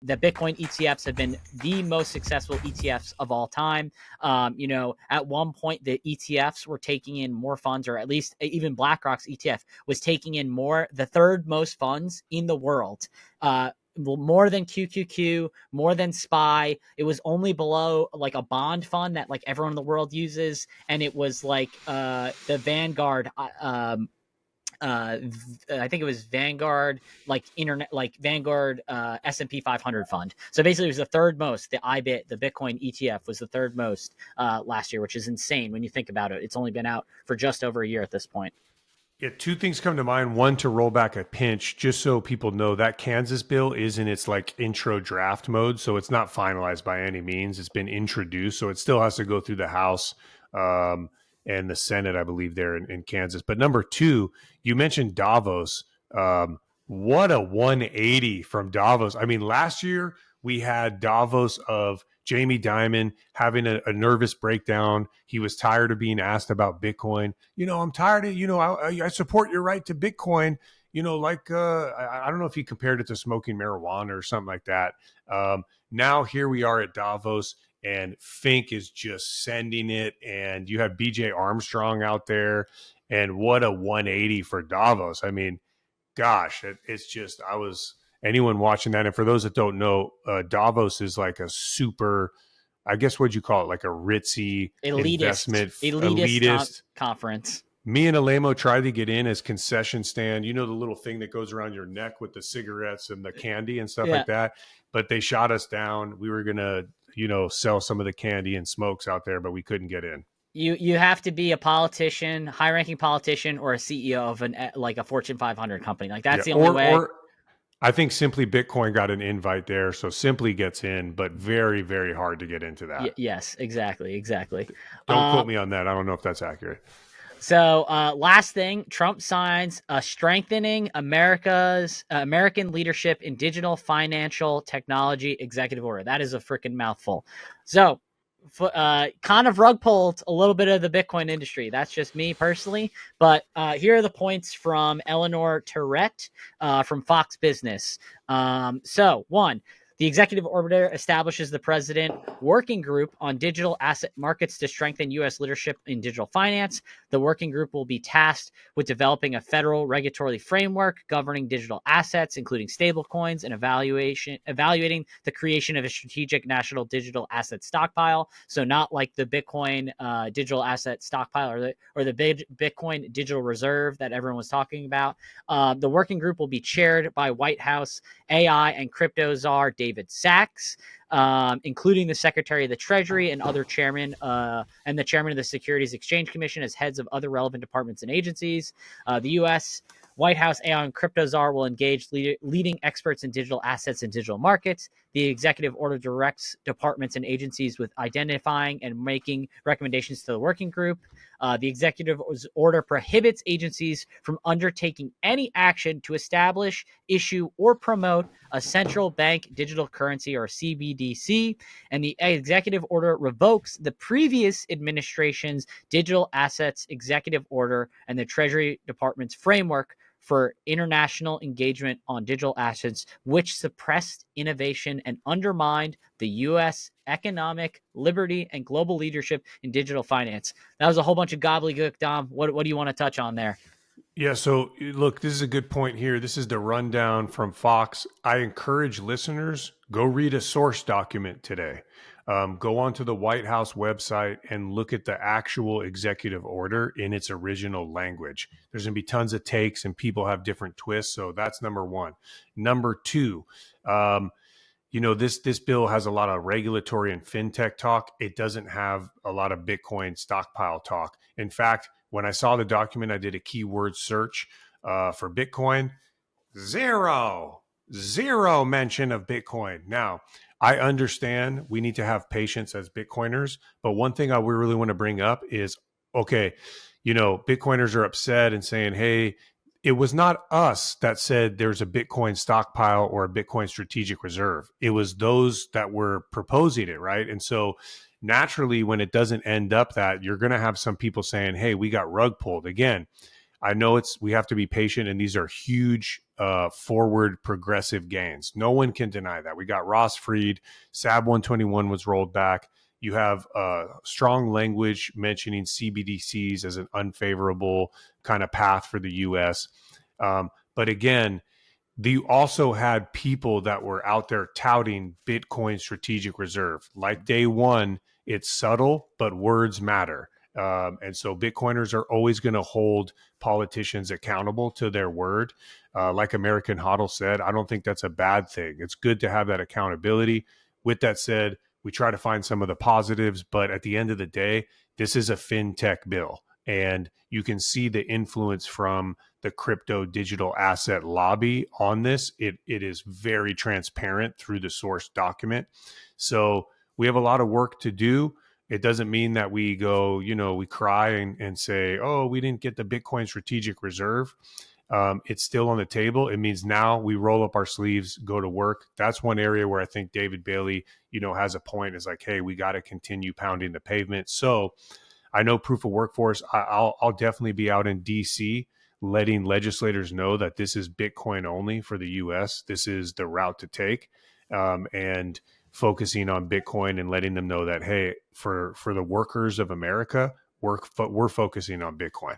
the Bitcoin ETFs have been the most successful ETFs of all time. At one point, the ETFs were taking in more funds, or at least even BlackRock's ETF was taking in the third most funds in the world. More than QQQ, more than SPY. It was only below like a bond fund that like everyone in the world uses, and it was like the Vanguard. I think it was Vanguard, Vanguard S&P 500 fund. So basically, it was the third most. The Bitcoin ETF was the third most last year, which is insane when you think about it. It's only been out for just over a year at this point. Yeah, two things come to mind. One, to roll back a pinch, just so people know that Kansas bill is in its like intro draft mode. So it's not finalized by any means. It's been introduced. So it still has to go through the House and the Senate, I believe, there in Kansas. But number two, you mentioned Davos. What a 180 from Davos. I mean, last year we had Davos of Jamie Dimon having a nervous breakdown. He was tired of being asked about Bitcoin. I'm tired of, I support your right to Bitcoin. I don't know if he compared it to smoking marijuana or something like that. Now here we are at Davos, and Fink is just sending it. And you have BJ Armstrong out there. And what a 180 for Davos. I mean, gosh, it's just, anyone watching that. And for those that don't know, Davos is like a super, I guess, what'd you call it? Like a ritzy elitist conference. Me and Alemo tried to get in as concession stand. The little thing that goes around your neck with the cigarettes and the candy and stuff like that. But they shot us down. We were going to, sell some of the candy and smokes out there, but we couldn't get in. You have to be a politician, high-ranking politician, or a CEO of a Fortune 500 company. Like that's the only way. Or I think Simply Bitcoin got an invite there, so Simply gets in, but very, very hard to get into that. Yes, exactly. Don't quote me on that. I don't know if that's accurate. So last thing, Trump signs a strengthening American leadership in digital financial technology executive order. That is a freaking mouthful. So kind of rug pulled a little bit of the Bitcoin industry. That's just me personally. But here are the points from Eleanor Terrett from Fox Business. So one, the executive order establishes the President Working Group on Digital Asset Markets to strengthen U.S. leadership in digital finance. The working group will be tasked with developing a federal regulatory framework governing digital assets, including stablecoins, and evaluating the creation of a strategic national digital asset stockpile. So not like the Bitcoin digital asset stockpile or the big Bitcoin digital reserve that everyone was talking about. The working group will be chaired by White House AI and crypto czar David Sachs, including the Secretary of the Treasury and other chairman and the chairman of the Securities Exchange Commission as heads of other relevant departments and agencies. The U.S. White House AI and crypto czar will engage leading experts in digital assets and digital markets. The executive order directs departments and agencies with identifying and making recommendations to the working group. The executive order prohibits agencies from undertaking any action to establish, issue, or promote a central bank digital currency or CBDC. And the executive order revokes the previous administration's digital assets executive order and the Treasury Department's framework for international engagement on digital assets, which suppressed innovation and undermined the U.S. economic liberty and global leadership in digital finance. That was a whole bunch of gobbledygook, Dom. What do you want to touch on there? Yeah, so look, this is a good point here. This is the rundown from Fox. I encourage listeners, go read a source document today. Go onto the White House website and look at the actual executive order in its original language. There's going to be tons of takes and people have different twists. So that's number one. Number two, this bill has a lot of regulatory and fintech talk. It doesn't have a lot of Bitcoin stockpile talk. In fact, when I saw the document, I did a keyword search for Bitcoin. Zero mention of Bitcoin. Now, I understand we need to have patience as Bitcoiners, but one thing I really want to bring up is, okay, Bitcoiners are upset and saying, hey, it was not us that said there's a Bitcoin stockpile or a Bitcoin strategic reserve. It was those that were proposing it, right? And so naturally, when it doesn't end up that, you're going to have some people saying, hey, we got rug pulled. Again, I know we have to be patient, and these are huge forward progressive gains. No one can deny that. We got Ross freed, SAB 121 was rolled back. You have strong language mentioning CBDCs as an unfavorable kind of path for the U.S. But again, you also had people that were out there touting Bitcoin strategic reserve. Like day one, it's subtle, but words matter. And so Bitcoiners are always going to hold politicians accountable to their word. Like American Hodl said, I don't think that's a bad thing. It's good to have that accountability. With that said, we try to find some of the positives, but at the end of the day, this is a fintech bill. And you can see the influence from the crypto digital asset lobby on this. It is very transparent through the source document. So we have a lot of work to do. It doesn't mean that we go, we cry and say, oh, we didn't get the Bitcoin strategic reserve. It's still on the table. It means now we roll up our sleeves, go to work. That's one area where I think David Bailey, has a point, is like, hey, we got to continue pounding the pavement. So I know proof of workforce. I'll definitely be out in DC letting legislators know that this is Bitcoin only for the U.S. This is the route to take, and focusing on Bitcoin and letting them know that, hey, for the workers of America, we're focusing on Bitcoin.